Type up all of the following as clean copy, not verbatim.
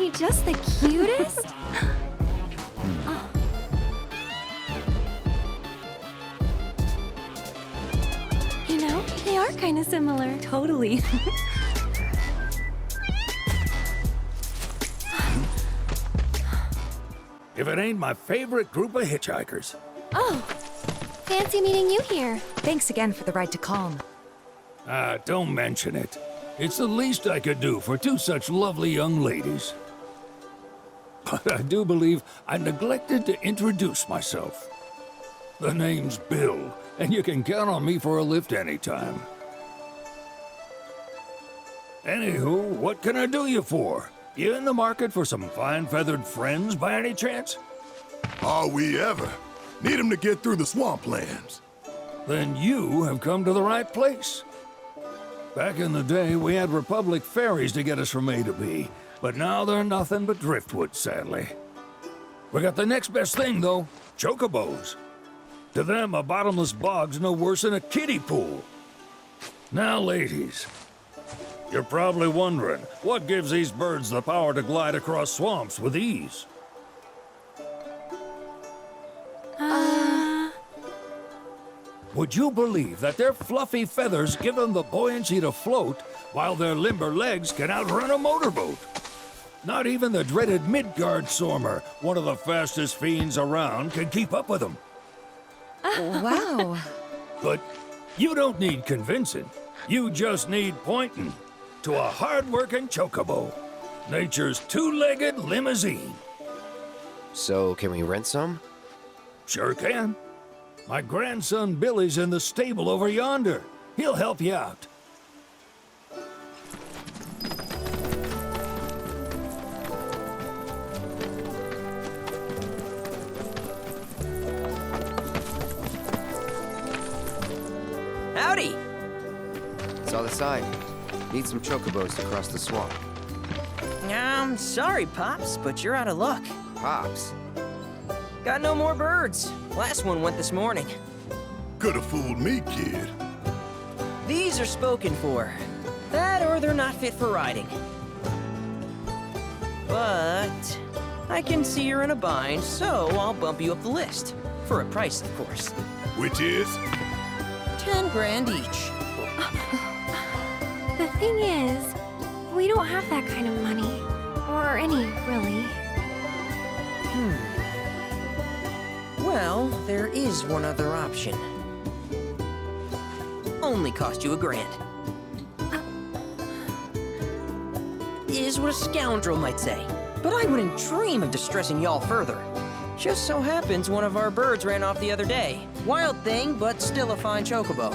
he just the cutest? Oh. You know, they are kind of similar. Totally. If it ain't my favorite group of hitchhikers. Oh, fancy meeting you here. Thanks again for the ride to Calm. Don't mention it. It's the least I could do for two such lovely young ladies. But I do believe I neglected to introduce myself. The name's Bill, and you can count on me for a lift anytime. Anywho, what can I do you for? You in the market for some fine-feathered friends by any chance? Are we ever? Need 'em to get through the swamplands. Then you have come to the right place. Back in the day, we had Republic ferries to get us from A to B, but now they're nothing but driftwood, sadly. We got the next best thing, though, Chocobos. To them, a bottomless bog's no worse than a kiddie pool. Now, ladies, you're probably wondering, what gives these birds the power to glide across swamps with ease? Would you believe that their fluffy feathers give them the buoyancy to float, while their limber legs can outrun a motorboat? Not even the dreaded Midgard Sormer, one of the fastest fiends around, can keep up with them. Wow. But you don't need convincing. You just need pointing to a hard-working chocobo. Nature's two-legged limousine. So, can we rent some? Sure can. My grandson Billy's in the stable over yonder. He'll help you out. Howdy! Saw the sign. Need some chocobos to cross the swamp. I'm sorry, Pops, but you're out of luck. Pops. Got no more birds. Last one went this morning. Could've fooled me, kid. These are spoken for. That or they're not fit for riding. But I can see you're in a bind, so I'll bump you up the list. For a price, of course. Which is? 10 grand each. The thing is, we don't have that kind of money. Or any, really. Well, there is one other option. Only cost you $1,000. Is what a scoundrel might say. But I wouldn't dream of distressing y'all further. Just so happens one of our birds ran off the other day. Wild thing, but still a fine chocobo.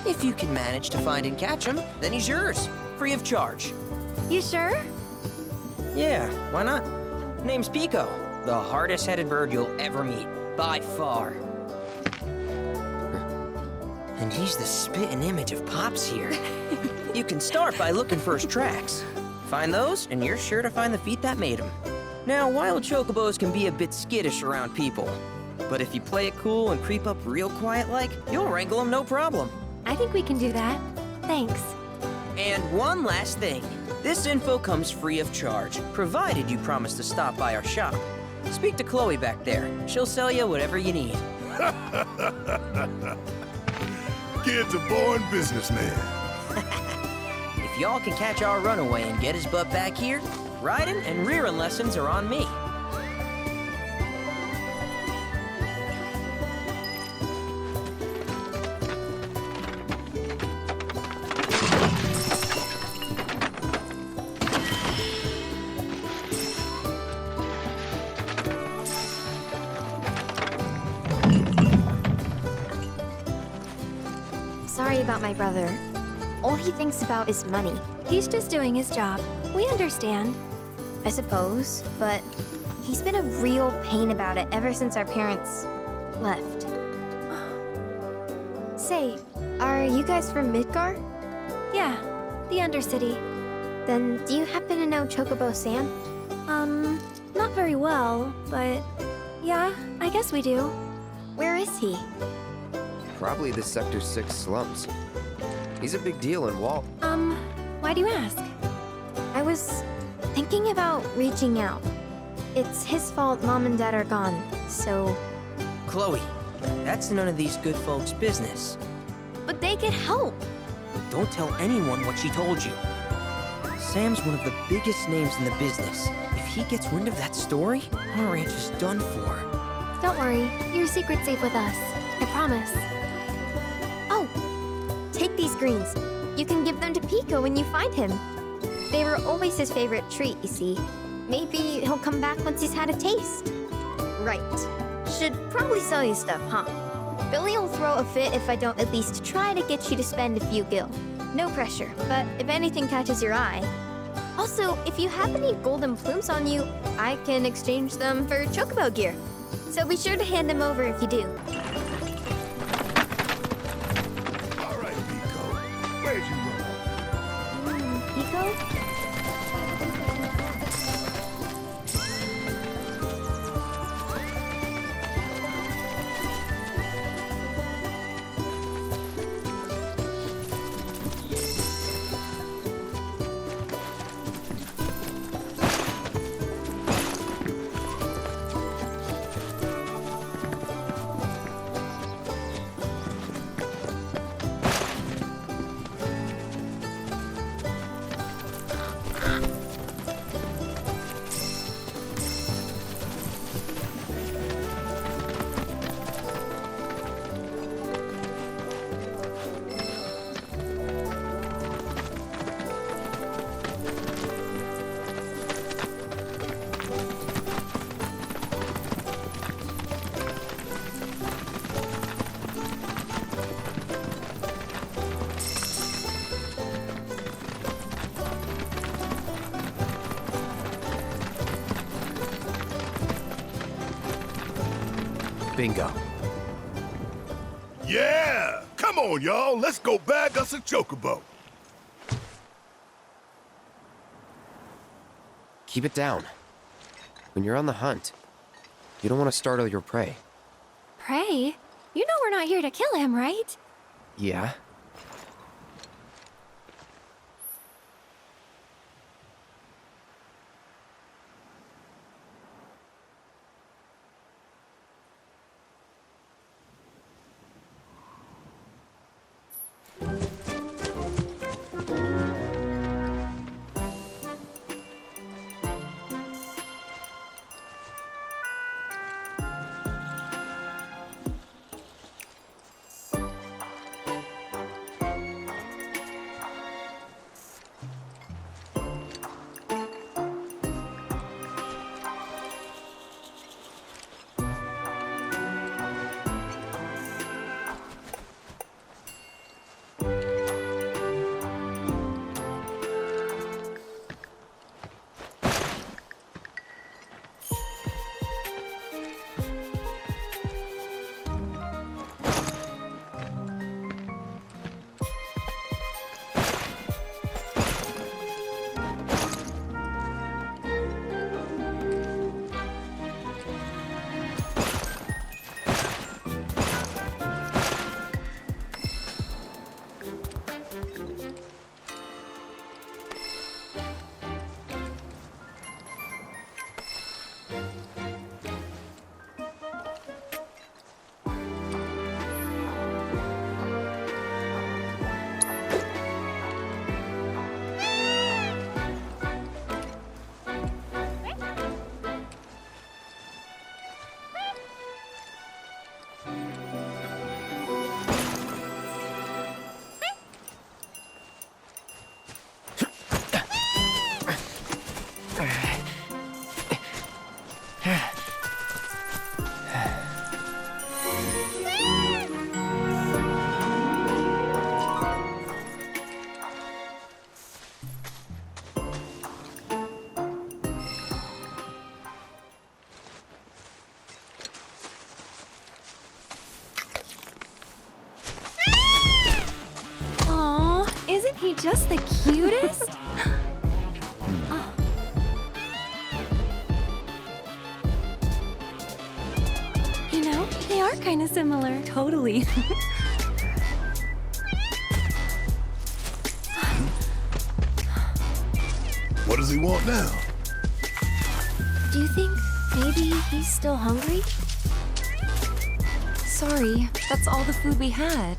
If you can manage to find and catch him, then he's yours. Free of charge. You sure? Yeah, why not? Name's Pico. The hardest-headed bird you'll ever meet, by far. And he's the spitting image of Pops here. You can start by looking for his tracks. Find those, and you're sure to find the feet that made him. Now, wild chocobos can be a bit skittish around people. But if you play it cool and creep up real quiet-like, you'll wrangle them no problem. I think we can do that. Thanks. And one last thing. This info comes free of charge, provided you promise to stop by our shop. Speak to Chloe back there. She'll sell you whatever you need. Kid's a born businessman. If y'all can catch our runaway and get his butt back here, riding and rearing lessons are on me. Sorry about my brother. All he thinks about is money. He's just doing his job. We understand. I suppose, but he's been a real pain about it ever since our parents left. Say, are you guys from Midgar? Yeah, the Undercity. Then do you happen to know Chocobo Sam? Not very well, but yeah, I guess we do. Where is he? Probably the Sector 6 slums. He's a big deal in Walt. Why do you ask? I was thinking about reaching out. It's his fault Mom and Dad are gone, so... Chloe, that's none of these good folks' business. But they could help. Don't tell anyone what she told you. Sam's one of the biggest names in the business. If he gets wind of that story, our ranch is done for. Don't worry, your secret's safe with us. I promise. Oh, take these greens. You can give them to Pico when you find him. They were always his favorite treat, you see. Maybe he'll come back once he's had a taste. Right. Should probably sell you stuff, huh? Billy will throw a fit if I don't at least try to get you to spend a few gil. No pressure, but if anything catches your eye. Also, if you have any golden plumes on you, I can exchange them for Chocobo gear. So be sure to hand them over if you do. All right, Pico. Where'd you run? Pico? Bingo. Yeah! Come on, y'all. Let's go bag us a Chocobo. Keep it down. When you're on the hunt, you don't want to startle your prey. Prey? You know we're not here to kill him, right? Yeah? Isn't he just the cutest? Oh. You know, they are kind of similar. Totally. What does he want now? Do you think maybe he's still hungry? Sorry, that's all the food we had.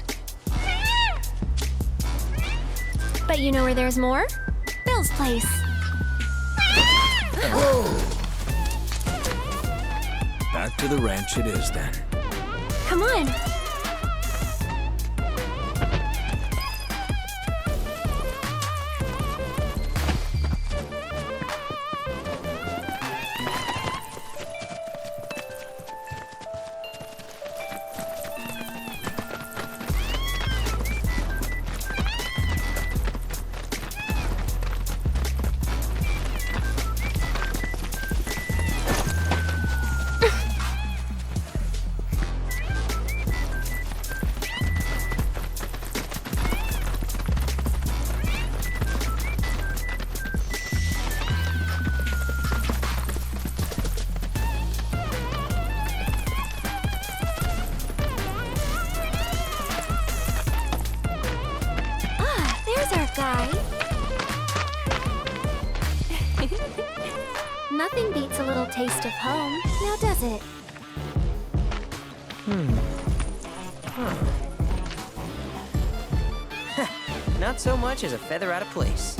But you know where there's more? Bill's place. Back to the ranch it is then. Come on. Guy. Nothing beats a little taste of home, now does it? Not so much as a feather out of place.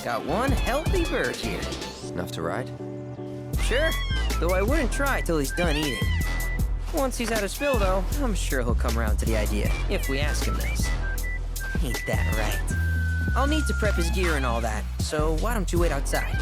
Got one healthy bird here. Enough to ride? Sure, though I wouldn't try till he's done eating. Once he's had his fill, though, I'm sure he'll come around to the idea, if we ask him nice. Ain't that right? I'll need to prep his gear and all that, so why don't you wait outside?